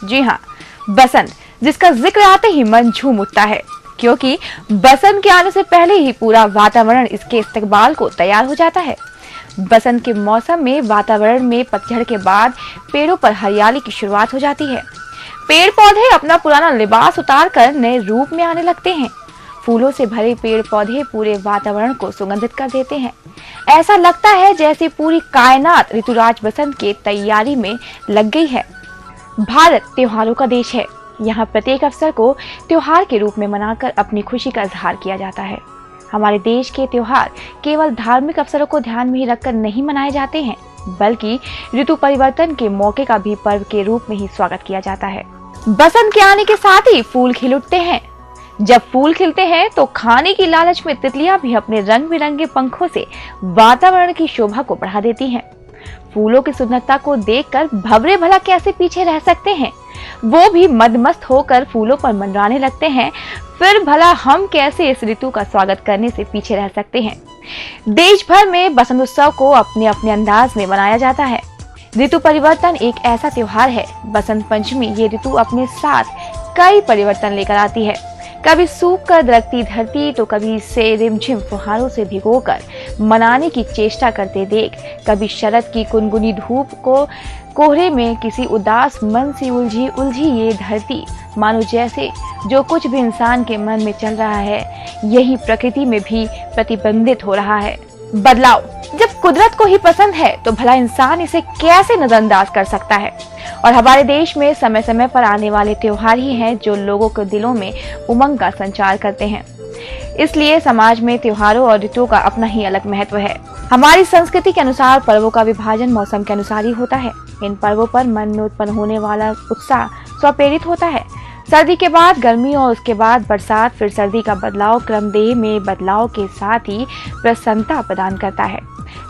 जी हाँ, बसंत, जिसका जिक्र आते ही मन झूम उठता है, क्योंकि बसंत के आने से पहले ही पूरा वातावरण इसके इस्तकबाल को तैयार हो जाता है। बसंत के मौसम में वातावरण में पतझड़ के बाद पेड़ों पर हरियाली की शुरुआत हो जाती है। पेड़ पौधे अपना पुराना लिबास उतारकर नए रूप में आने लगते हैं। फूलों से भरे पेड़ पौधे पूरे वातावरण को सुगंधित कर देते हैं। ऐसा लगता है जैसे पूरी कायनात ऋतुराज बसंत की तैयारी में लग गई है। भारत त्योहारों का देश है। यहाँ प्रत्येक अवसर को त्योहार के रूप में मनाकर अपनी खुशी का इजहार किया जाता है। हमारे देश के त्योहार केवल धार्मिक अवसरों को ध्यान में ही रखकर नहीं मनाए जाते हैं, बल्कि ऋतु परिवर्तन के मौके का भी पर्व के रूप में ही स्वागत किया जाता है। बसंत के आने के साथ ही फूल खिल उठते हैं। जब फूल खिलते हैं तो खाने की लालच में तितलियां भी अपने रंग बिरंगे पंखों से वातावरण की शोभा को बढ़ा देती हैं। फूलों की सुंदरता को देखकर भंवरे भला कैसे पीछे रह सकते हैं। वो भी मदमस्त होकर फूलों पर मंडराने लगते हैं। फिर भला हम कैसे इस ऋतु का स्वागत करने से पीछे रह सकते हैं। देश भर में बसंत उत्सव को अपने अपने अंदाज में मनाया जाता है। ऋतु परिवर्तन एक ऐसा त्योहार है। बसंत पंचमी ये ऋतु अपने साथ कई परिवर्तन लेकर आती है। कभी सूख कर दरकती धरती तो कभी इसे रिमझिम फुहारों से भिगोकर मनाने की चेष्टा करते देख, कभी शरद की कुनकुनी धूप को कोहरे में किसी उदास मन से उलझी ये धरती, मानो जैसे जो कुछ भी इंसान के मन में चल रहा है यही प्रकृति में भी प्रतिबिंबित हो रहा है। बदलाव जब कुदरत को ही पसंद है तो भला इंसान इसे कैसे नजरअंदाज कर सकता है। और हमारे देश में समय समय पर आने वाले त्योहार ही हैं जो लोगों के दिलों में उमंग का संचार करते हैं। इसलिए समाज में त्योहारों और ऋतुओं का अपना ही अलग महत्व है। हमारी संस्कृति के अनुसार पर्वों का विभाजन मौसम के अनुसार ही होता है। इन पर्वों पर मन में उत्पन्न होने वाला उत्साह स्वप्रेरित होता है। सर्दी के बाद गर्मी और उसके बाद बरसात, फिर सर्दी का बदलाव क्रमदेह में बदलाव के साथ ही प्रसन्नता प्रदान करता है।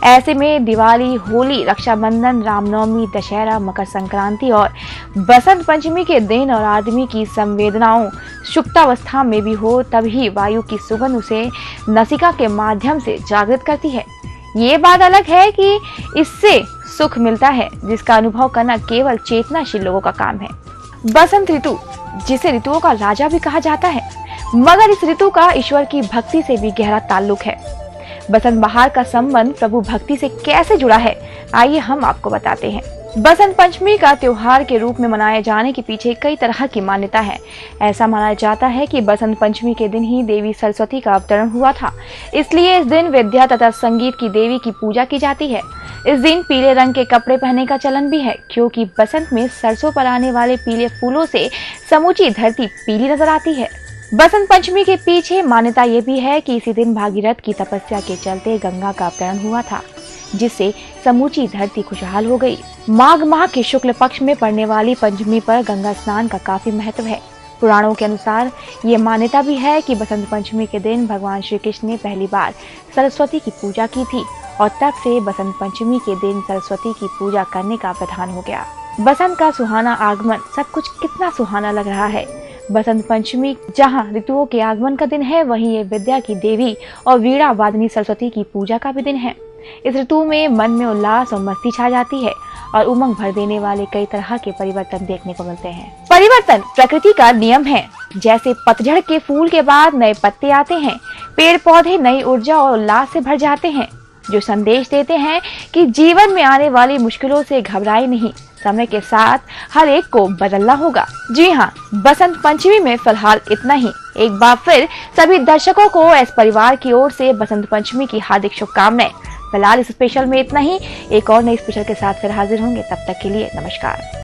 ऐसे में दिवाली, होली, रक्षाबंधन, रामनवमी, दशहरा, मकर संक्रांति और बसंत पंचमी के दिन और आदमी की संवेदनाओं सुप्तावस्था में भी हो तभी वायु की सुगंध उसे नसिका के माध्यम से जागृत करती है। ये बात अलग है कि इससे सुख मिलता है जिसका अनुभव करना केवल चेतनाशील लोगों का काम है। बसंत ऋतु, जिसे ऋतुओं का राजा भी कहा जाता है, मगर इस ऋतु का ईश्वर की भक्ति से भी गहरा ताल्लुक है। बसंत बहार का संबंध प्रभु भक्ति से कैसे जुड़ा है, आइए हम आपको बताते हैं। बसंत पंचमी का त्योहार के रूप में मनाए जाने के पीछे कई तरह की मान्यता है। ऐसा माना जाता है कि बसंत पंचमी के दिन ही देवी सरस्वती का अवतरण हुआ था, इसलिए इस दिन विद्या तथा संगीत की देवी की पूजा की जाती है। इस दिन पीले रंग के कपड़े पहनने का चलन भी है, क्योंकि बसंत में सरसों पर आने वाले पीले फूलों से समूची धरती पीली नजर आती है। बसंत पंचमी के पीछे मान्यता ये भी है कि इसी दिन भागीरथ की तपस्या के चलते गंगा का अवतरण हुआ था, जिससे समूची धरती खुशहाल हो गई। माघ माह के शुक्ल पक्ष में पड़ने वाली पंचमी पर गंगा स्नान का काफी महत्व है। पुराणों के अनुसार ये मान्यता भी है कि बसंत पंचमी के दिन भगवान श्री कृष्ण ने पहली बार सरस्वती की पूजा की थी और तब से बसंत पंचमी के दिन सरस्वती की पूजा करने का प्रधान हो गया। बसंत का सुहाना आगमन, सब कुछ कितना सुहाना लग रहा है। बसंत पंचमी जहां ऋतुओं के आगमन का दिन है, वहीं ये विद्या की देवी और वीणा वादनी सरस्वती की पूजा का भी दिन है। इस ऋतु में मन में उल्लास और मस्ती छा जाती है और उमंग भर देने वाले कई तरह के परिवर्तन देखने को मिलते हैं। परिवर्तन प्रकृति का नियम है। जैसे पतझड़ के फूल के बाद नए पत्ते आते हैं, पेड़ पौधे नई ऊर्जा और उल्लास से भर जाते हैं, जो संदेश देते हैं कि जीवन में आने वाली मुश्किलों से घबराए नहीं, समय के साथ हर एक को बदलना होगा। जी हाँ, बसंत पंचमी में फिलहाल इतना ही। एक बार फिर सभी दर्शकों को एस परिवार की ओर से बसंत पंचमी की हार्दिक शुभकामनाएं। फिलहाल इस स्पेशल में इतना ही। एक और नई स्पेशल के साथ फिर हाजिर होंगे, तब तक के लिए नमस्कार।